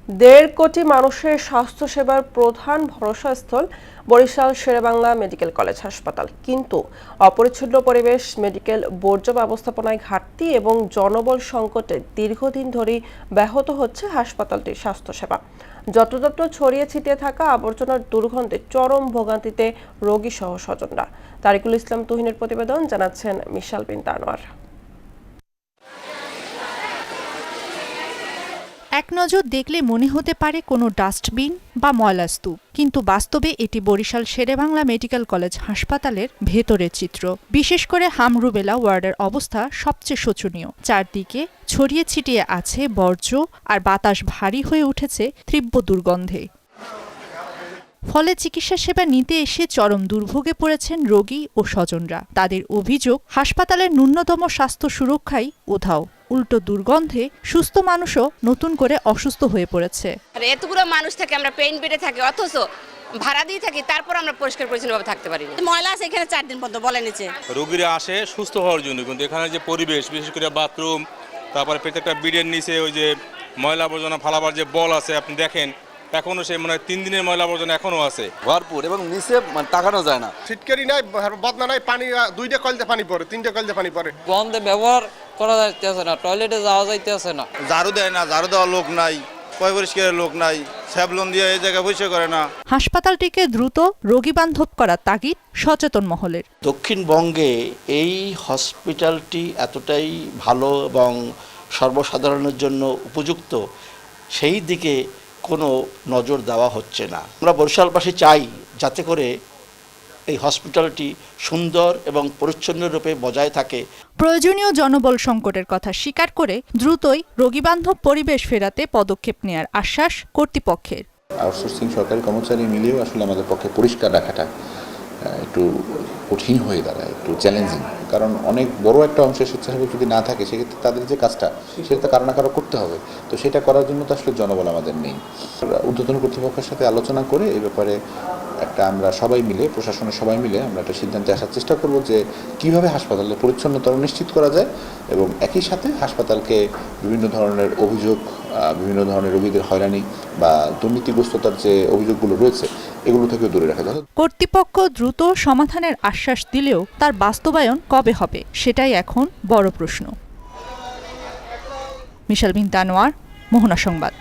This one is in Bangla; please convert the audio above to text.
দেড় কোটি মানুষের স্বাস্থ্যসেবার প্রধান ভরসাস্থল বরিশাল শেরেবাংলা মেডিকেল কলেজ হাসপাতাল, কিন্তু অপরিচ্ছন্ন পরিবেশ, মেডিকেল বর্জ্য ব্যবস্থাপনায় ঘাটতি এবং জনবল সংকটে দীর্ঘদিন ধরেই ব্যাহত হচ্ছে হাসপাতালটির স্বাস্থ্যসেবা। যত্রতত্র ছড়িয়ে ছিটিয়ে থাকা আবর্জনার দুর্গন্ধে চরম ভোগান্তিতে রোগী সহ স্বজনরা। তারিকুল ইসলাম তুহিনের প্রতিবেদন, জানাচ্ছেন মিশাল বিনতে আনোয়ার। এক নজর দেখলে মনে হতে পারে কোনো ডাস্টবিন বা ময়লা স্তূপ, কিন্তু বাস্তবে এটি বরিশাল শেরেবাংলা মেডিকেল কলেজ হাসপাতালের ভেতরের চিত্র। বিশেষ করে হামরুবেলা ওয়ার্ডের অবস্থা সবচেয়ে শোচনীয়। চারদিকে ছড়িয়ে ছিটিয়ে আছে বর্জ্য, আর বাতাস ভারী হয়ে উঠেছে তীব্র দুর্গন্ধে। ফলে চিকিৎসা সেবা নিতে এসে চরম দুর্ভোগে পড়েছেন রোগী ও স্বজনরা। তাদের অভিযোগ, হাসপাতালের ন্যূনতম স্বাস্থ্য সুরক্ষাই উধাও। উল্টো দুর্গন্ধে সুস্থ মানুষও নতুন করে অসুস্থ হয়ে পড়েছে। এতগুলো মানুষ থাকে, আমরা পেইন বেডে থাকি, অথচ ভাড়া দিয়ে থাকি, তারপর আমরা পরিষ্কার পরিচ্ছন্নভাবে থাকতে পারি না। ময়লা আছে এখানে 4 দিন পর্যন্ত বলে নিচে। রোগীরা আসে সুস্থ হওয়ার জন্য, কিন্তু এখানে যে পরিবেশ, বিশেষ করে বাথরুম, তারপরে প্রত্যেকটা বেডের নিচে ওই যে ময়লা আবর্জনা ফালাবার যে বল আছে, আপনি দেখেন এখনো সেই মনে হয় 3 দিনের ময়লা আবর্জনা এখনো আছে ভরপুর, এবং নিচে তাকানো যায় না। ফিটকারি নাই, বদনা নাই, পানি 2টা কলতে পানি পড়ে, 3টা কলতে পানি পড়ে। গন্ধে ব্যবহার করা যাইতেছে না, টয়লেটে যাওয়া যাইতেছে না। ঝাড়ু দেয় না, ঝাড়ু দেওয়ার লোক নাই, পরিষ্কারের লোক নাই, স্যাবলন দিয়ে এই জায়গায় পরিষ্কার করে না। হাসপাতালটিকে দ্রুত রোগী বান্ধব করার তাগিদ সচেতন মহলের। দক্ষিণবঙ্গে এই হসপিটালটি এতটাই ভালো এবং সর্বসাধারণের জন্য উপযুক্ত, সেই দিকে কোনো নজর দেওয়া হচ্ছে না। আমরা বরিশালবাসী চাই যাতে করে এই হসপিটালটি সুন্দর এবং পরিচ্ছন্ন রূপে বজায় থাকে। প্রয়োজনীয় জনবল সংকটের কথা স্বীকার করে দ্রুতই রোগীবান্ধব পরিবেশ ফেরাতে পদক্ষেপ নেওয়ার আশ্বাস কর্তৃপক্ষের। আউটসোর্সিং সরকারি কর্মচারী মিলেও আসলে আমাদের পক্ষে পরিষ্কার রাখাটা একটু কঠিন হয়ে দাঁড়ায়, একটু চ্যালেঞ্জিং। কারণ অনেক বড় একটা অংশের স্বেচ্ছাসেবক যদি না থাকে, সেক্ষেত্রে তাদের যে কাজটা সেটা কারো না কারো করতে হবে। তো সেটা করার জন্য তো আসলে জনবল আমাদের নেই। ঊর্ধ্বতন কর্তৃপক্ষের সাথে আলোচনা করে এই ব্যাপারে একটা আমরা সবাই মিলে, প্রশাসনের সবাই মিলে আমরা একটা সিদ্ধান্তে আসার চেষ্টা করব যে কীভাবে হাসপাতালের পরিচ্ছন্নতা নিশ্চিত করা যায়, এবং একই সাথে হাসপাতালকে বিভিন্ন ধরনের অভিযোগ, বিভিন্ন ধরনের রোগীদের হয়রানি বা দুর্নীতিগ্রস্ততার যে অভিযোগগুলো রয়েছে, এগুলো থেকে দূরে রাখা যায়। কর্তৃপক্ষ দ্রুত সমাধানের আশ্বাস দিলেও তার বাস্তবায়ন কবে হবে, সেটাই এখন বড় প্রশ্ন। মিশাল বিনতে আনোয়ার, মোহনা সংবাদ।